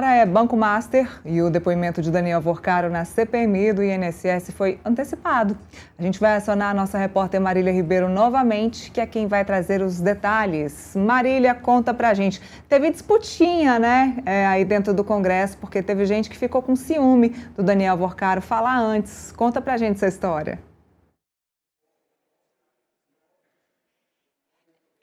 agora é Banco Master e o depoimento de Daniel Worcaro na CPMI do INSS foi antecipado. A gente vai acionar a nossa repórter Marília Ribeiro novamente, que é quem vai trazer os detalhes. Marília, conta pra gente. Teve disputinha, né, aí dentro do Congresso, porque teve gente que ficou com ciúme do Daniel Worcaro falar antes. Conta pra gente essa história.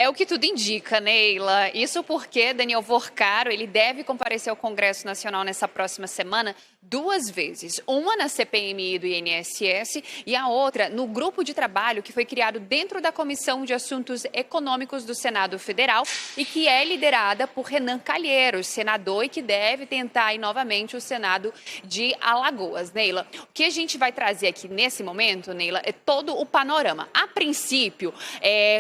É o que tudo indica, Neila. Isso porque Daniel Worcaro, ele deve comparecer ao Congresso Nacional nessa próxima semana 2 vezes. Uma na CPMI do INSS e a outra no grupo de trabalho que foi criado dentro da Comissão de Assuntos Econômicos do Senado Federal e que é liderada por Renan Calheiros, senador, e que deve tentar aí novamente o Senado de Alagoas. Neila, o que a gente vai trazer aqui nesse momento, Neila, é todo o panorama. A princípio,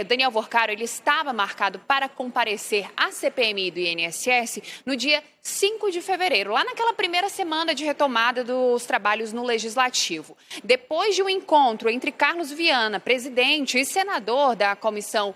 Daniel Worcaro, ele estava marcado para comparecer à CPMI do INSS no dia 5 de fevereiro, lá naquela primeira semana de retomada dos trabalhos no Legislativo. Depois de um encontro entre Carlos Viana, presidente e senador da comissão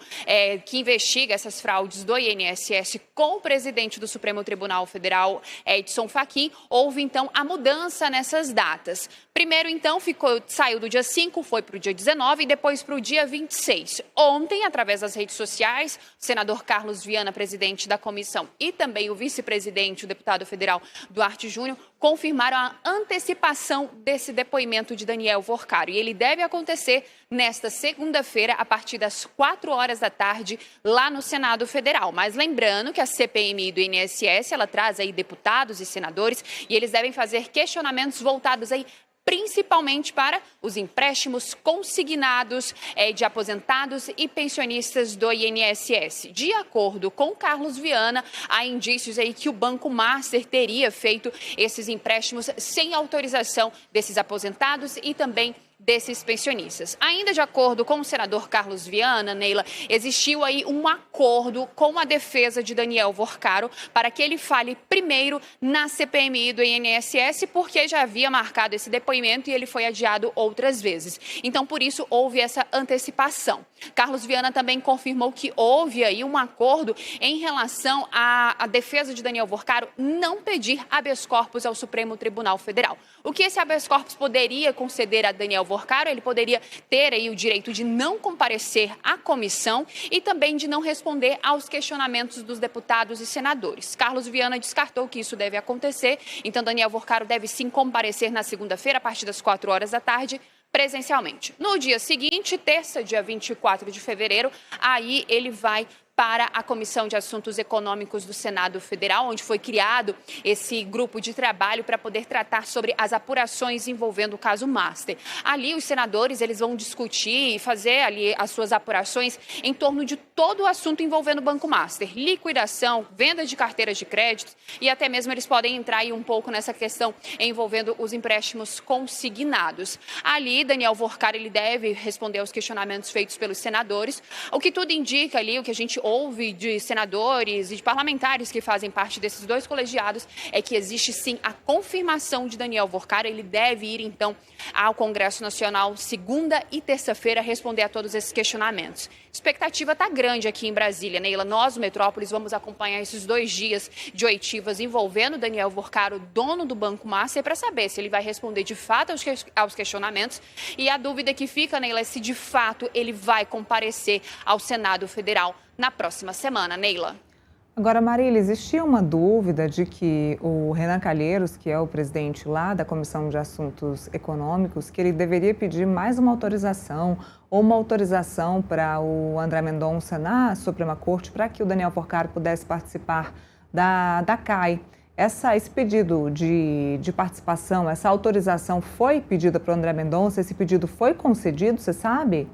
que investiga essas fraudes do INSS, com o presidente do Supremo Tribunal Federal, Edson Fachin, houve então a mudança nessas datas. Primeiro, então, saiu do dia 5, foi para o dia 19 e depois para o dia 26. Ontem, através das redes sociais, o senador Carlos Viana, presidente da comissão, e também o vice-presidente, o deputado federal Duarte Júnior, confirmaram a antecipação desse depoimento de Daniel Worcaro. E ele deve acontecer nesta segunda-feira, a partir das 4 horas da tarde, lá no Senado Federal. Mas lembrando que a CPMI do INSS, ela traz aí deputados e senadores e eles devem fazer questionamentos voltados aí principalmente para os empréstimos consignados de aposentados e pensionistas do INSS. De acordo com Carlos Viana, há indícios aí que o Banco Master teria feito esses empréstimos sem autorização desses aposentados e também desses pensionistas. Ainda de acordo com o senador Carlos Viana, Neila, existiu aí um acordo com a defesa de Daniel Worcaro para que ele fale primeiro na CPMI do INSS, porque já havia marcado esse depoimento e ele foi adiado outras vezes. Então, por isso, houve essa antecipação. Carlos Viana também confirmou que houve aí um acordo em relação à defesa de Daniel Worcaro não pedir habeas corpus ao Supremo Tribunal Federal. O que esse habeas corpus poderia conceder a Daniel Worcaro? Ele poderia ter aí o direito de não comparecer à comissão e também de não responder aos questionamentos dos deputados e senadores. Carlos Viana descartou que isso deve acontecer, então Daniel Worcaro deve sim comparecer na segunda-feira, a partir das 4 horas da tarde, presencialmente. No dia seguinte, terça, dia 24 de fevereiro, aí ele vai para a Comissão de Assuntos Econômicos do Senado Federal, onde foi criado esse grupo de trabalho para poder tratar sobre as apurações envolvendo o caso Master. Ali os senadores eles vão discutir e fazer ali as suas apurações em torno de todo o assunto envolvendo o Banco Master, liquidação, venda de carteiras de crédito e até mesmo eles podem entrar aí um pouco nessa questão envolvendo os empréstimos consignados. Ali Daniel Worcaro ele deve responder aos questionamentos feitos pelos senadores, o que tudo indica ali, o que a gente ouve de senadores e de parlamentares que fazem parte desses dois colegiados é que existe sim a confirmação de Daniel Worcaro. Ele deve ir então ao Congresso Nacional segunda e terça-feira responder a todos esses questionamentos. A expectativa está grande aqui em Brasília, Neila. Nós, Metrópolis, vamos acompanhar esses 2 dias de oitivas envolvendo Daniel Worcaro, dono do Banco Master, para saber se ele vai responder de fato aos questionamentos. E a dúvida que fica, Neila, é se de fato ele vai comparecer ao Senado Federal na próxima semana, Neila. Agora, Marília, existia uma dúvida de que o Renan Calheiros, que é o presidente lá da Comissão de Assuntos Econômicos, que ele deveria pedir mais uma autorização ou uma autorização para o André Mendonça na Suprema Corte para que o Daniel Worcaro pudesse participar da CAI. Esse pedido de participação, essa autorização foi pedida para o André Mendonça? Esse pedido foi concedido, você sabe?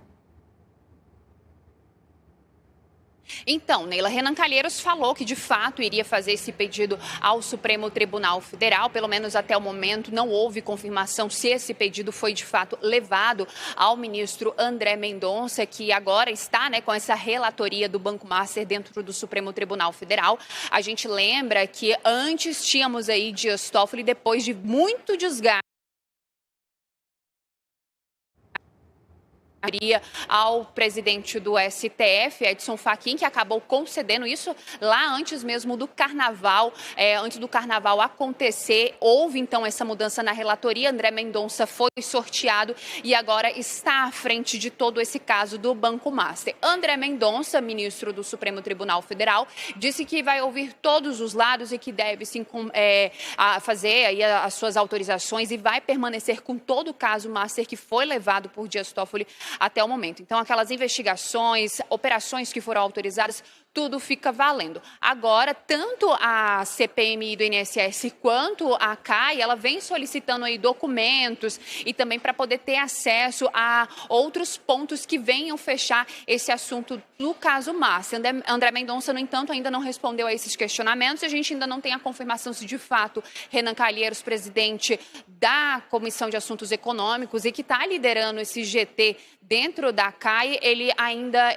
Então, Neila, Renan Calheiros falou que de fato iria fazer esse pedido ao Supremo Tribunal Federal. Pelo menos até o momento não houve confirmação se esse pedido foi de fato levado ao ministro André Mendonça, que agora está com essa relatoria do Banco Master dentro do Supremo Tribunal Federal. A gente lembra que antes tínhamos aí Dias Toffoli, depois de muito desgaste ao presidente do STF, Edson Fachin, que acabou concedendo isso lá antes mesmo do carnaval, antes do carnaval acontecer. Houve então essa mudança na relatoria, André Mendonça foi sorteado e agora está à frente de todo esse caso do Banco Master. André Mendonça, ministro do Supremo Tribunal Federal, disse que vai ouvir todos os lados e que deve sim, fazer aí as suas autorizações e vai permanecer com todo o caso Master que foi levado por Dias Toffoli até o momento. Então, aquelas investigações, operações que foram autorizadas, tudo fica valendo. Agora, tanto a CPMI do INSS quanto a CAI, ela vem solicitando aí documentos e também para poder ter acesso a outros pontos que venham fechar esse assunto do caso Master. André Mendonça, no entanto, ainda não respondeu a esses questionamentos e a gente ainda não tem a confirmação se, de fato, Renan Calheiros, presidente da Comissão de Assuntos Econômicos e que está liderando esse GT dentro da CAI,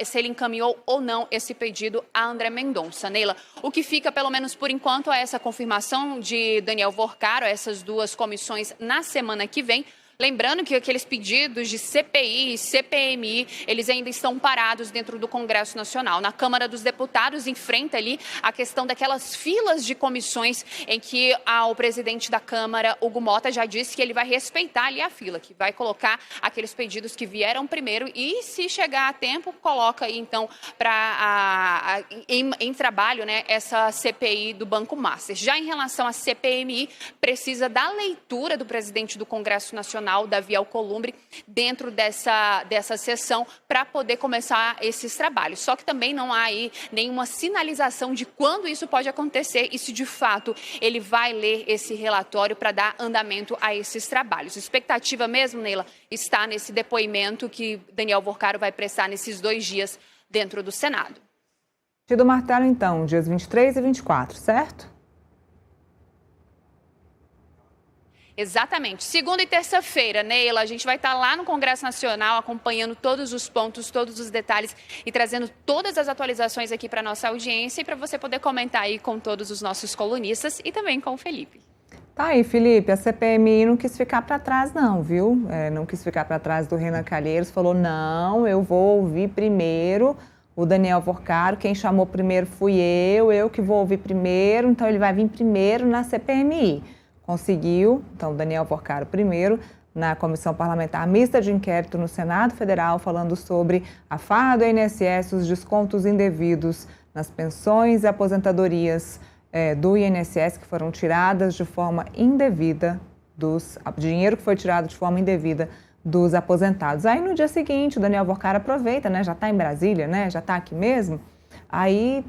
se ele encaminhou ou não esse pedido a André Mendonça. Neila, o que fica, pelo menos por enquanto, é essa confirmação de Daniel Worcaro, essas duas comissões na semana que vem. Lembrando que aqueles pedidos de CPI e CPMI, eles ainda estão parados dentro do Congresso Nacional. Na Câmara dos Deputados, enfrenta ali a questão daquelas filas de comissões em que o presidente da Câmara, Hugo Mota, já disse que ele vai respeitar ali a fila, que vai colocar aqueles pedidos que vieram primeiro e, se chegar a tempo, coloca aí, então, em trabalho, né, essa CPI do Banco Master. Já em relação à CPMI, precisa da leitura do presidente do Congresso Nacional, Davi Alcolumbre, dentro dessa sessão para poder começar esses trabalhos. Só que também não há aí nenhuma sinalização de quando isso pode acontecer e se de fato ele vai ler esse relatório para dar andamento a esses trabalhos. A expectativa mesmo, Neila, está nesse depoimento que Daniel Worcaro vai prestar nesses 2 dias dentro do Senado. Do martelo, então, dias 23 e 24, certo? Exatamente. Segunda e terça-feira, Neila, a gente vai estar lá no Congresso Nacional acompanhando todos os pontos, todos os detalhes e trazendo todas as atualizações aqui para a nossa audiência e para você poder comentar aí com todos os nossos colunistas e também com o Felipe. Tá aí, Felipe, a CPMI não quis ficar para trás não, viu? Não quis ficar para trás do Renan Calheiros, falou, não, eu vou ouvir primeiro o Daniel Worcaro, quem chamou primeiro fui eu que vou ouvir primeiro, então ele vai vir primeiro na CPMI. Conseguiu, então, Daniel Worcaro primeiro, na Comissão Parlamentar Mista de Inquérito no Senado Federal, falando sobre a farra do INSS, os descontos indevidos nas pensões e aposentadorias do INSS que foram tiradas de forma indevida, dinheiro que foi tirado de forma indevida dos aposentados. Aí, no dia seguinte, o Daniel Worcaro aproveita, né, já está em Brasília, né, já está aqui mesmo, aí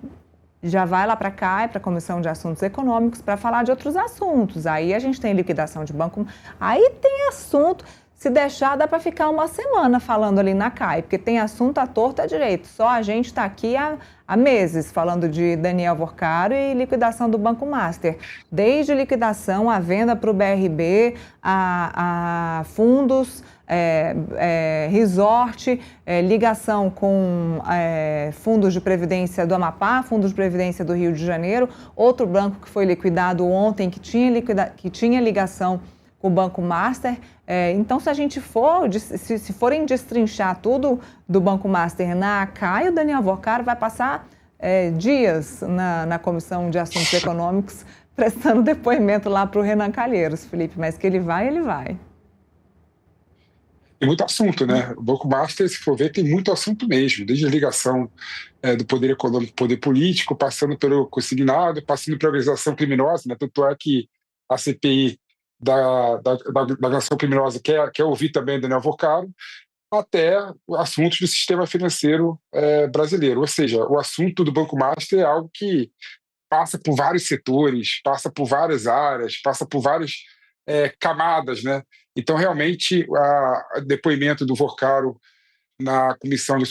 já vai lá para cá, para a Comissão de Assuntos Econômicos, para falar de outros assuntos. Aí a gente tem liquidação de banco, aí tem assunto, se deixar dá para ficar uma semana falando ali na CAI, porque tem assunto à torta à direita. Só a gente está aqui há meses falando de Daniel Worcaro e liquidação do Banco Master. Desde liquidação, a venda para o BRB, a fundos, resort, ligação com fundos de previdência do Amapá, fundos de previdência do Rio de Janeiro, outro banco que foi liquidado ontem, que tinha ligação com o Banco Master. Então, se a gente se forem destrinchar tudo do Banco Master na CAI, o Daniel Worcaro vai passar dias na Comissão de Assuntos Econômicos prestando depoimento lá para o Renan Calheiros, Felipe, mas que ele vai, ele vai. Tem muito assunto, né? O Banco Master, se for ver, tem muito assunto mesmo, desde a ligação do poder econômico, poder político, passando pelo consignado, passando pela organização criminosa, né? Tanto é que a CPI da organização criminosa quer ouvir também Daniel Worcaro, até assuntos do sistema financeiro brasileiro. Ou seja, o assunto do Banco Master é algo que passa por vários setores, passa por várias áreas, passa por várias camadas, né? Então, realmente, o depoimento do Worcaro na Comissão de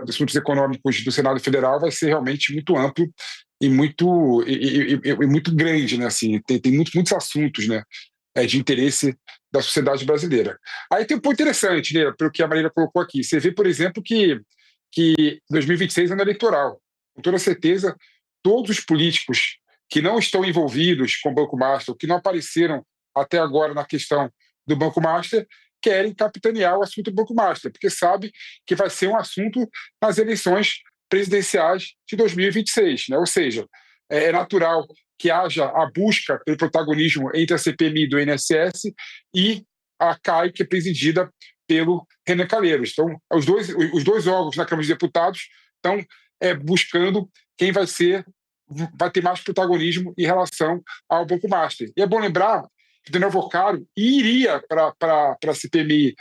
Assuntos Econômicos do Senado Federal vai ser realmente muito amplo e muito grande, né? Assim, tem muitos assuntos, né, de interesse da sociedade brasileira. Aí tem um ponto interessante, né, pelo que a Marília colocou aqui. Você vê, por exemplo, que 2026 é ano eleitoral. Com toda certeza, todos os políticos que não estão envolvidos com o Banco Master, que não apareceram até agora na questão do Banco Master, querem capitanear o assunto do Banco Master, porque sabe que vai ser um assunto nas eleições presidenciais de 2026, né? Ou seja, é natural que haja a busca pelo protagonismo entre a CPMI do INSS e a CAI, que é presidida pelo Renan Calheiros. Então, os dois órgãos na Câmara dos Deputados estão buscando quem vai ter mais protagonismo em relação ao Banco Master. E é bom lembrar que o Daniel Vocaro iria para a CPMI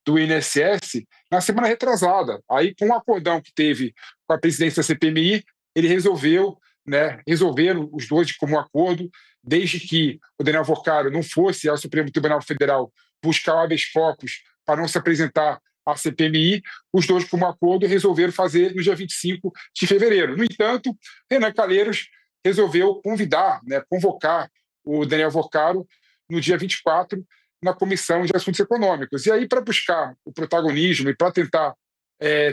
do INSS na semana retrasada. Aí, com o acordão que teve com a presidência da CPMI, ele resolveram os dois de comum acordo, desde que o Daniel Vocaro não fosse ao Supremo Tribunal Federal buscar o habeas corpus para não se apresentar à CPMI, os dois, como acordo, resolveram fazer no dia 25 de fevereiro. No entanto, Renan Calheiros resolveu convocar o Daniel Vocaro no dia 24 na Comissão de Assuntos Econômicos. E aí, para buscar o protagonismo e para tentar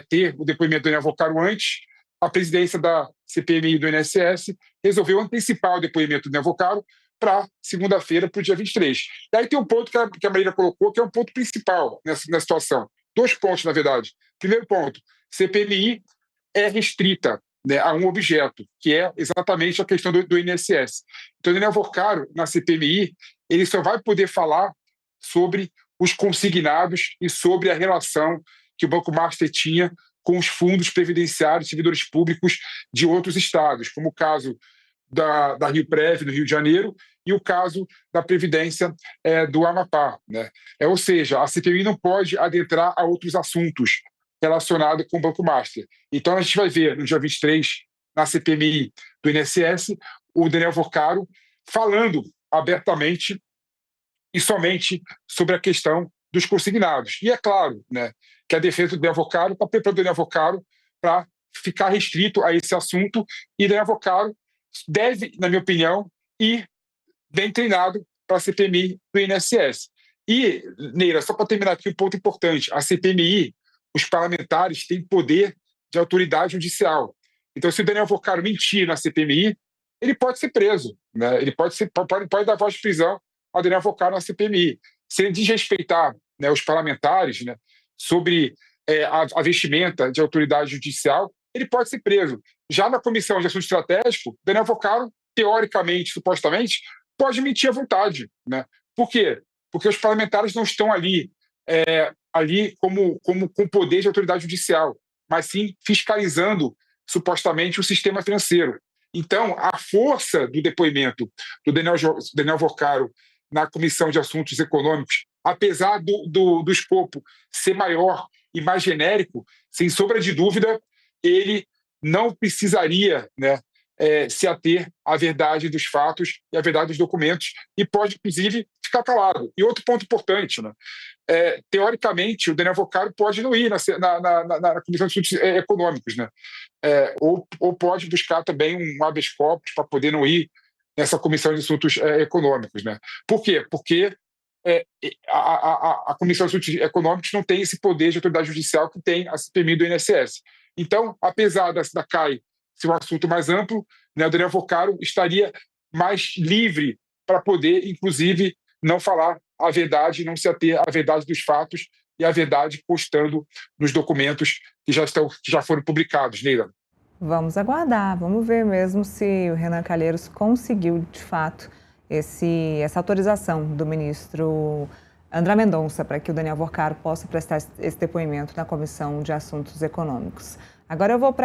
ter o depoimento do Daniel Vocaro antes, a presidência da CPMI do INSS resolveu antecipar o depoimento do Daniel Vocaro para segunda-feira, para o dia 23. E aí tem um ponto que a Marília colocou, que é um ponto principal nessa situação. 2 pontos, na verdade. Primeiro ponto, CPMI é restrita, né, a um objeto, que é exatamente a questão do INSS. Então, o Daniel Vocaro, na CPMI, ele só vai poder falar sobre os consignados e sobre a relação que o Banco Master tinha com os fundos previdenciários, servidores públicos de outros estados, como o caso da Rio-Prev, no Rio de Janeiro, e o caso da Previdência do Amapá, né? Ou seja, a CPMI não pode adentrar a outros assuntos relacionados com o Banco Master. Então, a gente vai ver, no dia 23, na CPMI do INSS, o Daniel Vocaro falando abertamente e somente sobre a questão dos consignados. E é claro, né, que a defesa do Daniel Vocaro está preparando o Daniel Vocaro para ficar restrito a esse assunto, e Daniel Vocaro deve, na minha opinião, ir bem treinado para a CPMI do INSS. E, Neira, só para terminar aqui um ponto importante, a CPMI, os parlamentares têm poder de autoridade judicial. Então, se o Daniel Vocaro mentir na CPMI, ele pode ser preso, né? Ele pode dar voz de prisão ao Daniel Vocaro na CPMI. Se ele desrespeitar, né, os parlamentares, né, sobre a vestimenta de autoridade judicial, ele pode ser preso. Já na Comissão de Assunto Estratégico, Daniel Vocaro, teoricamente, supostamente, pode mentir à vontade, né? Por quê? Porque os parlamentares não estão ali com poder de autoridade judicial, mas sim fiscalizando, supostamente, o sistema financeiro. Então, a força do depoimento do Daniel Vocaro na Comissão de Assuntos Econômicos, apesar do escopo ser maior e mais genérico, sem sombra de dúvida, ele não precisaria, né, se ater à verdade dos fatos e à verdade dos documentos, e pode, inclusive, ficar calado. E outro ponto importante, né, teoricamente, o Daniel Vocaro pode não ir na Comissão de Assuntos Econômicos, né, ou pode buscar também um habeas corpus para poder não ir nessa Comissão de Assuntos Econômicos. Né? Por quê? Porque a Comissão de Assuntos Econômicos não tem esse poder de autoridade judicial que tem a CPMI do INSS. Então, apesar da CAI ser um assunto mais amplo, né, o Daniel Vocaro estaria mais livre para poder, inclusive, não falar a verdade, não se ater à verdade dos fatos e à verdade constando nos documentos que já foram publicados, Neila. Vamos aguardar, vamos ver mesmo se o Renan Calheiros conseguiu, de fato, essa autorização do ministro André Mendonça para que o Daniel Vocaro possa prestar esse depoimento na Comissão de Assuntos Econômicos. Agora eu vou para